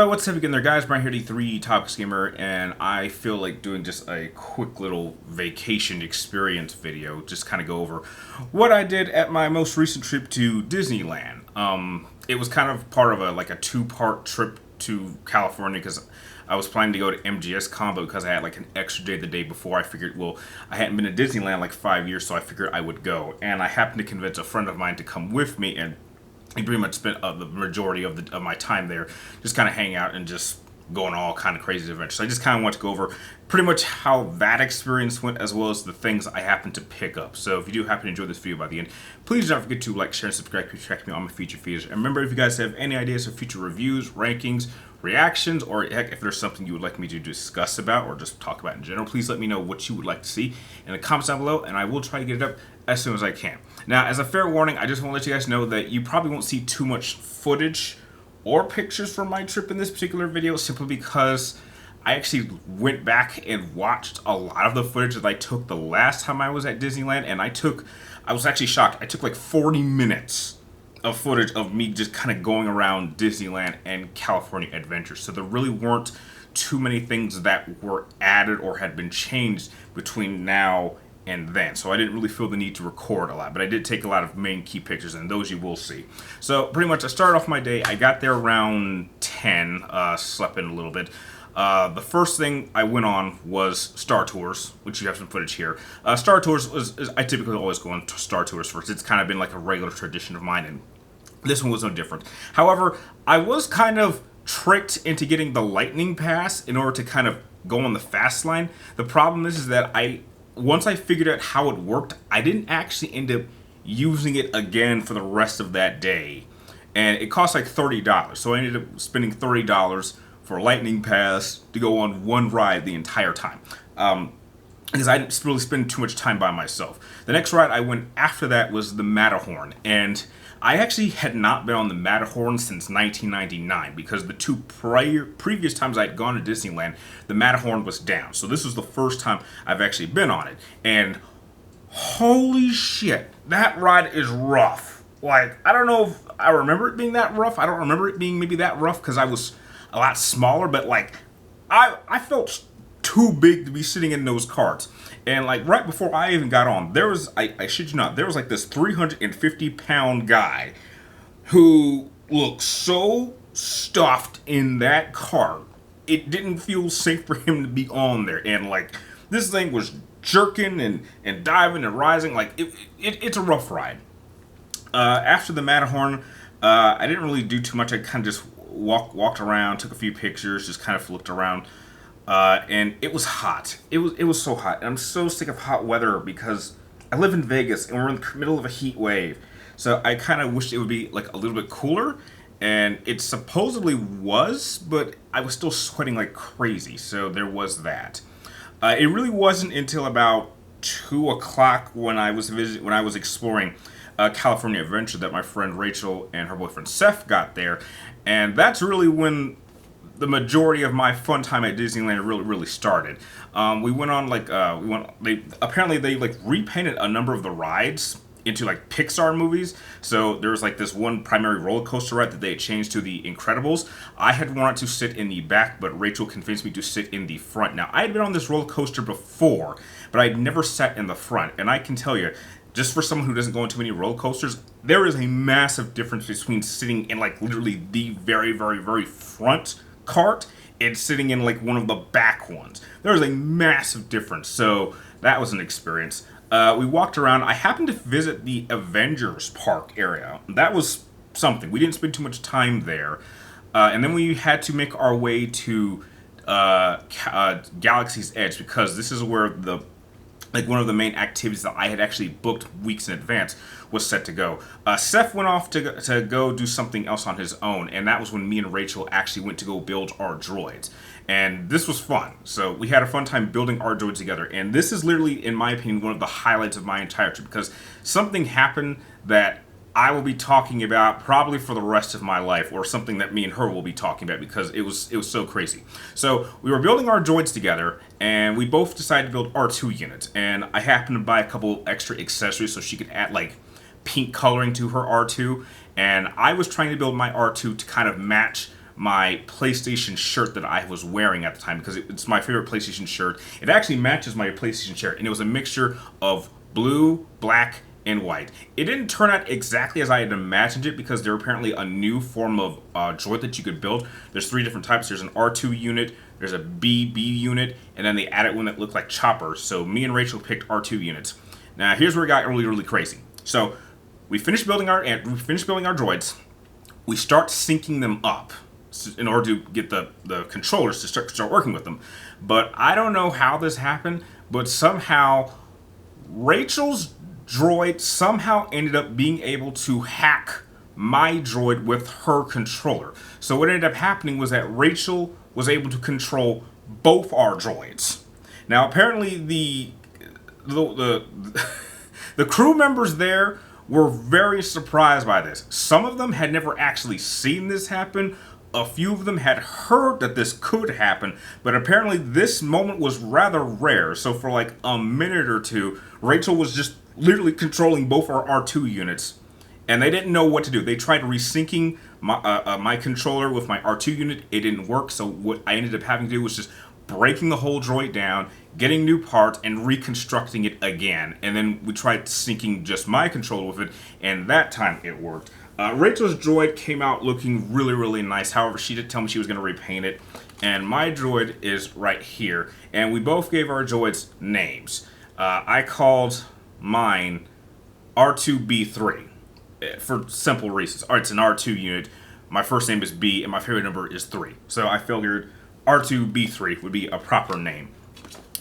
Well, what's up again there, guys? Brian here, the 3 Topics Gamer, and I feel like doing just a quick little vacation experience video. Just kind of go over what I did at my most recent trip to Disneyland. It was kind of part of a 2-part trip to California because I was planning to go to MGS Con, but because I had like an extra day the day before, I figured, well, I hadn't been to Disneyland like 5 years, so I figured I would go. And I happened to convince a friend of mine to come with me, and he pretty much spent the majority of my time there just kind of hanging out and just going all kind of crazy adventures. So I just kind of want to go over pretty much how that experience went, as well as the things I happened to pick up. So if you do happen to enjoy this video by the end, please don't forget to like, share, and subscribe to check me on my future feeds. And remember, if you guys have any ideas for future reviews, rankings, reactions, or heck, if there's something you would like me to discuss about or just talk about in general, please let me know what you would like to see in the comments down below, and I will try to get it up as soon as I can. Now, as a fair warning, I just want to let you guys know that you probably won't see too much footage or pictures from my trip in this particular video, simply because I actually went back and watched a lot of the footage that I took the last time I was at Disneyland, and I was actually shocked. I took like 40 minutes of footage of me just kind of going around Disneyland and California Adventure. So there really weren't too many things that were added or had been changed between now and then. So I didn't really feel the need to record a lot, but I did take a lot of main key pictures, and those you will see. So pretty much I started off my day. I got there around 10, slept in a little bit. The first thing I went on was Star Tours, which you have some footage here. Star Tours I typically always go on to Star Tours first. It's kind of been like a regular tradition of mine, and this one was no different. However, I was kind of tricked into getting the Lightning Pass in order to kind of go on the fast line. The problem is that once I figured out how it worked, I didn't actually end up using it again for the rest of that day. And it cost like $30. So I ended up spending $30 for a Lightning Pass to go on one ride the entire time. Because I didn't really spend too much time by myself. The next ride I went after that was the Matterhorn. And I actually had not been on the Matterhorn since 1999, because the two previous times I'd gone to Disneyland, the Matterhorn was down. So this was the first time I've actually been on it. And holy shit, that ride is rough. Like, I don't know if I remember it being that rough. I don't remember it being maybe that rough because I was a lot smaller, but like, I felt too big to be sitting in those carts. And like right before I even got on, there was, I shit you not, there was like this 350-pound guy who looked so stuffed in that cart, it didn't feel safe for him to be on there. And like, this thing was jerking and diving and rising. Like, it's a rough ride. After the Matterhorn, I didn't really do too much. I kind of just walked around, took a few pictures, just kind of looked around. And it was hot. It was so hot. And I'm so sick of hot weather because I live in Vegas and we're in the middle of a heat wave. So I kind of wished it would be like a little bit cooler. And it supposedly was, but I was still sweating like crazy. So there was that. It really wasn't until about 2 o'clock when I was exploring California Adventure that my friend Rachel and her boyfriend Seth got there. And that's really when the majority of my fun time at Disneyland really started. We went on apparently they like repainted a number of the rides into like Pixar movies. So there was like this one primary roller coaster ride that they had changed to the Incredibles. I had wanted to sit in the back, but Rachel convinced me to sit in the front. Now, I had been on this roller coaster before, but I'd never sat in the front. And I can tell you, just for someone who doesn't go into many roller coasters, there is a massive difference between sitting in like literally the very, very, very front cart and sitting in like one of the back ones. There is a massive difference. So that was an experience. We walked around. I happened to visit the Avengers Park area. That was something. We didn't spend too much time there. And then we had to make our way to Galaxy's Edge, because this is where one of the main activities that I had actually booked weeks in advance was set to go. Seth went off to go do something else on his own, and that was when me and Rachel actually went to go build our droids. And this was fun. So we had a fun time building our droids together, and this is literally, in my opinion, one of the highlights of my entire trip, because something happened that I will be talking about probably for the rest of my life, or something that me and her will be talking about, because it was so crazy. So we were building our droids together, and we both decided to build R2 units. And I happened to buy a couple extra accessories so she could add like pink coloring to her R2. And I was trying to build my R2 to kind of match my PlayStation shirt that I was wearing at the time, because it's my favorite PlayStation shirt. It actually matches my PlayStation shirt, and it was a mixture of blue, black, and white. It didn't turn out exactly as I had imagined it, because there apparently a new form of droid that you could build. There's 3 different types. There's an R2 unit, there's a BB unit, and then they added one that looked like Chopper. So me and Rachel picked R2 units. Now here's where it got really, really crazy. So we finished building our droids. We start syncing them up in order to get the controllers to start working with them. But I don't know how this happened, but somehow Rachel's droid somehow ended up being able to hack my droid with her controller. So what ended up happening was that Rachel was able to control both our droids. Now apparently the crew members there were very surprised by this. Some of them had never actually seen this happen. A few of them had heard that this could happen, but apparently this moment was rather rare. So for like a minute or two, Rachel was just literally controlling both our R2 units, and they didn't know what to do. They tried resyncing my controller with my R2 unit. It didn't work, so what I ended up having to do was just breaking the whole droid down, getting new parts, and reconstructing it again. And then we tried syncing just my controller with it, and that time it worked. Rachel's droid came out looking really, really nice. However, she did tell me she was going to repaint it. And my droid is right here. And we both gave our droids names. I called mine R2B3 for simple reasons. It's an R2 unit. My first name is B, and my favorite number is 3. So I figured R2B3 would be a proper name.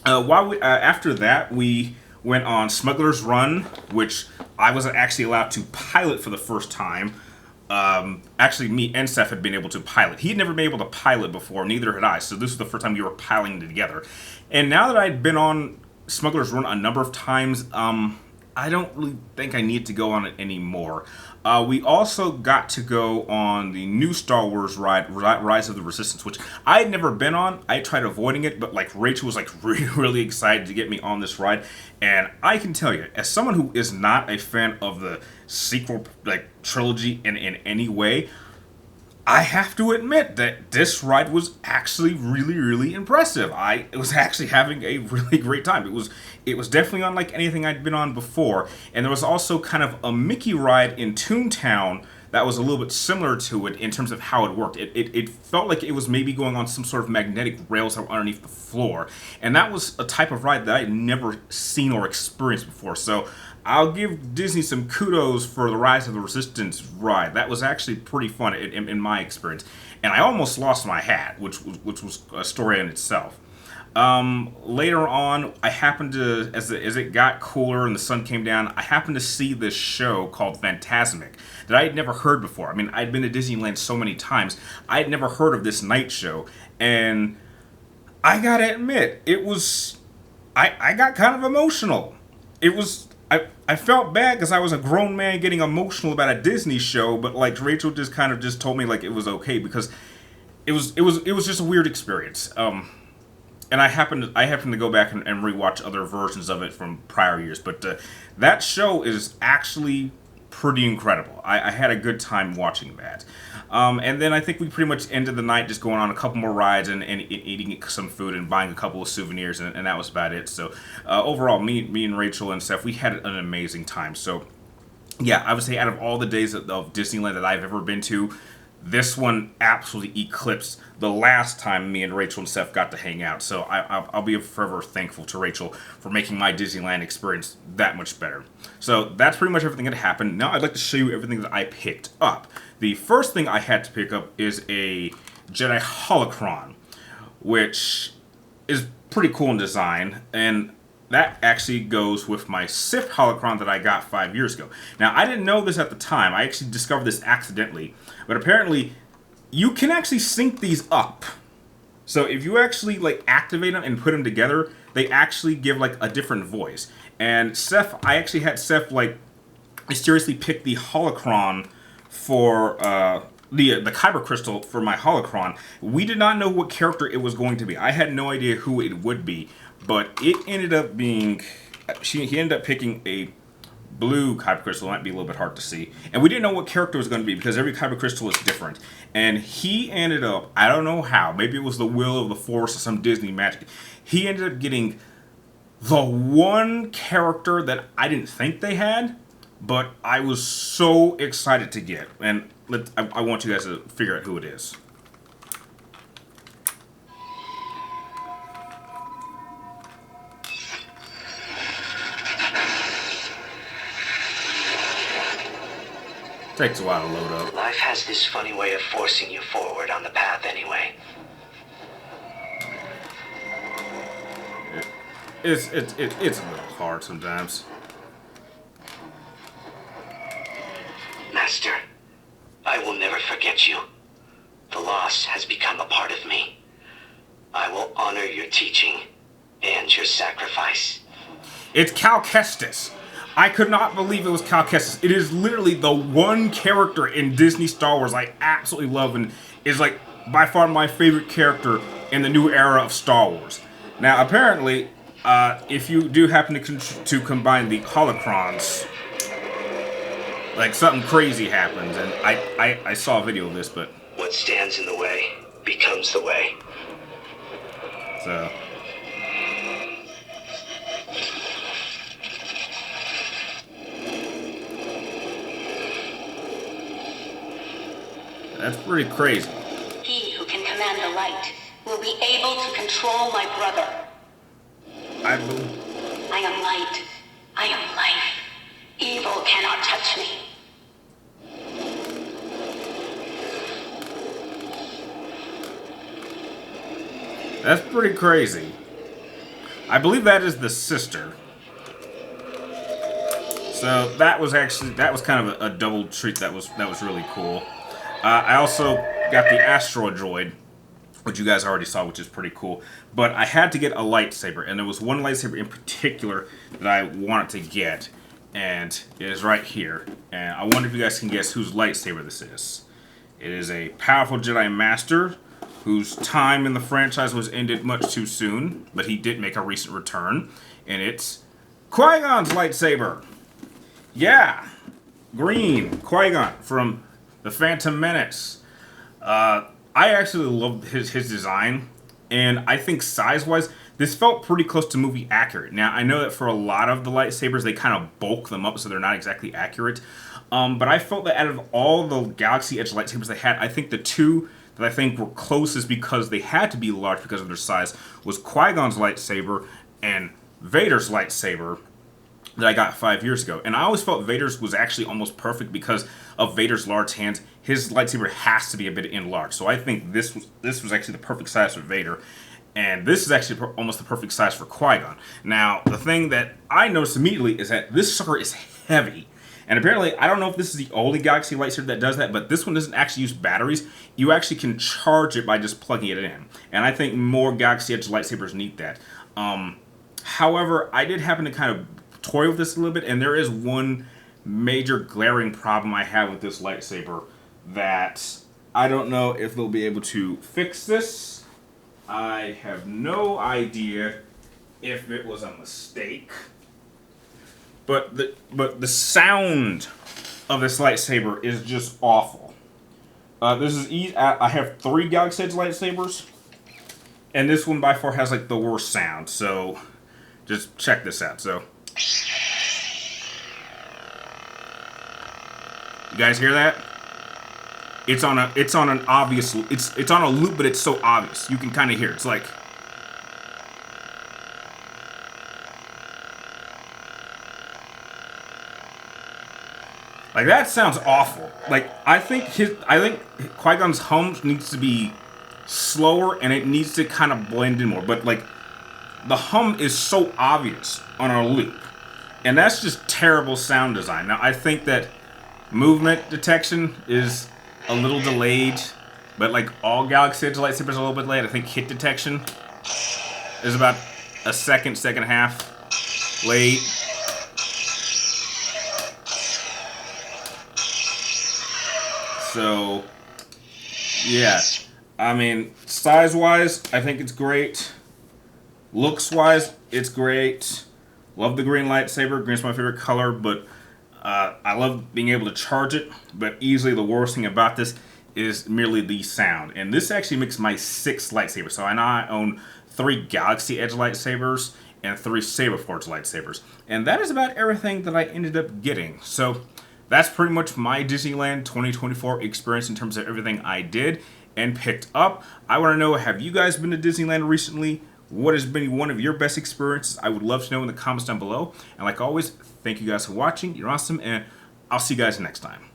After that, we went on Smuggler's Run, which I wasn't actually allowed to pilot for the first time. Actually, me and Seth had been able to pilot. He had never been able to pilot before, neither had I, so this was the first time we were piloting together. And now that I'd been on Smuggler's Run a number of times, I don't really think I need to go on it anymore. We also got to go on the new Star Wars ride, Rise of the Resistance, which I had never been on. I tried avoiding it, but like Rachel was like really, really excited to get me on this ride. And I can tell you, as someone who is not a fan of the sequel trilogy in any way, I have to admit that this ride was actually really, really impressive. I was actually having a really great time. It was definitely unlike anything I'd been on before. And there was also kind of a Mickey ride in Toontown that was a little bit similar to it in terms of how it worked. It felt like it was maybe going on some sort of magnetic rails that were underneath the floor. And that was a type of ride that I had never seen or experienced before. So I'll give Disney some kudos for the Rise of the Resistance ride. That was actually pretty fun in my experience. And I almost lost my hat, which was a story in itself. Later on, I happened to, as it got cooler and the sun came down, I happened to see this show called Fantasmic that I had never heard before. I mean, I'd been to Disneyland so many times, I had never heard of this night show. And I gotta admit, I got kind of emotional. I felt bad because I was a grown man getting emotional about a Disney show, but like Rachel just kind of just told me like it was okay because it was just a weird experience. And I happened to go back and rewatch other versions of it from prior years, but that show is actually pretty incredible. I had a good time watching that. And then I think we pretty much ended the night just going on a couple more rides and eating some food and buying a couple of souvenirs, and that was about it. So overall, me and Rachel and Steph, we had an amazing time. So yeah, I would say out of all the days of Disneyland that I've ever been to, this one absolutely eclipsed the last time me and Rachel and Steph got to hang out. So I'll be forever thankful to Rachel for making my Disneyland experience that much better. So that's pretty much everything that happened. Now I'd like to show you everything that I picked up. The first thing I had to pick up is a Jedi Holocron, which is pretty cool in design, and that actually goes with my Sith Holocron that I got 5 years ago. Now, I didn't know this at the time. I actually discovered this accidentally, but apparently you can actually sync these up. So if you actually like activate them and put them together, they actually give like a different voice. And Seth, I actually had Seth like mysteriously pick the Holocron for the Kyber Crystal for my Holocron. We did not know what character it was going to be. I had no idea who it would be, but it ended up being, he ended up picking a blue Kyber crystal might be a little bit hard to see. And we didn't know what character it was going to be because every Kyber crystal is different. And he ended up, I don't know how, maybe it was the will of the Force or some Disney magic, he ended up getting the one character that I didn't think they had, but I was so excited to get. And I want you guys to figure out who it is. Takes a while to load up. Life has this funny way of forcing you forward on the path anyway. It's a little hard sometimes. Master, I will never forget you. The loss has become a part of me. I will honor your teaching and your sacrifice. It's Cal Kestis. I could not believe it was Cal Kestis. It is literally the one character in Disney Star Wars I absolutely love and is like by far my favorite character in the new era of Star Wars. Now, apparently, if you do happen to combine the holocrons, like something crazy happens, and I saw a video of this, but what stands in the way becomes the way. So. That's pretty crazy. He who can command the light will be able to control my brother. I believe. I am light. I am life. Evil cannot touch me. That's pretty crazy. I believe that is the sister. So that was kind of a double treat. That was really cool. I also got the Astro Droid, which you guys already saw, which is pretty cool. But I had to get a lightsaber, and there was one lightsaber in particular that I wanted to get, and it is right here. And I wonder if you guys can guess whose lightsaber this is. It is a powerful Jedi Master whose time in the franchise was ended much too soon, but he did make a recent return, and it's Qui-Gon's lightsaber. Yeah, green Qui-Gon from The Phantom Menace. I actually loved his design, and I think size-wise, this felt pretty close to movie accurate. Now, I know that for a lot of the lightsabers, they kind of bulk them up so they're not exactly accurate. But I felt that out of all the Galaxy Edge lightsabers they had, I think the two that I think were closest because they had to be large because of their size was Qui-Gon's lightsaber and Vader's lightsaber that I got 5 years ago. And I always felt Vader's was actually almost perfect because of Vader's large hands. His lightsaber has to be a bit enlarged. So I think this was actually the perfect size for Vader. And this is actually almost the perfect size for Qui-Gon. Now, the thing that I noticed immediately is that this sucker is heavy. And apparently, I don't know if this is the only Galaxy lightsaber that does that, but this one doesn't actually use batteries. You actually can charge it by just plugging it in. And I think more Galaxy Edge lightsabers need that. However, I did happen to kind of toy with this a little bit, and there is one major glaring problem I have with this lightsaber that I don't know if they'll be able to fix this. I have no idea if it was a mistake. But the sound of this lightsaber is just awful. This is easy. I have 3 Galaxy Edge lightsabers, and this one by far has like the worst sound. So just check this out. So you guys hear that? It's on an obvious. It's on a loop, but it's so obvious you can kind of hear it. It's like. Like, that sounds awful. Like, I think Qui-Gon's hum needs to be slower, and it needs to kind of blend in more. But, like, the hum is so obvious on a loop. And that's just terrible sound design. Now, I think that movement detection is a little delayed. But, like, all Galaxy Edge lightsabers are a little bit delayed. I think hit detection is about a second and a half late. So, yeah, I mean, size-wise, I think it's great. Looks-wise, it's great. Love the green lightsaber. Green's my favorite color, but I love being able to charge it, but easily the worst thing about this is merely the sound. And this actually makes my 6th lightsaber. So I now own 3 Galaxy Edge lightsabers and 3 Saberforge lightsabers. And that is about everything that I ended up getting. So that's pretty much my Disneyland 2024 experience in terms of everything I did and picked up. I want to know, have you guys been to Disneyland recently? What has been one of your best experiences? I would love to know in the comments down below. And like always, thank you guys for watching. You're awesome, and I'll see you guys next time.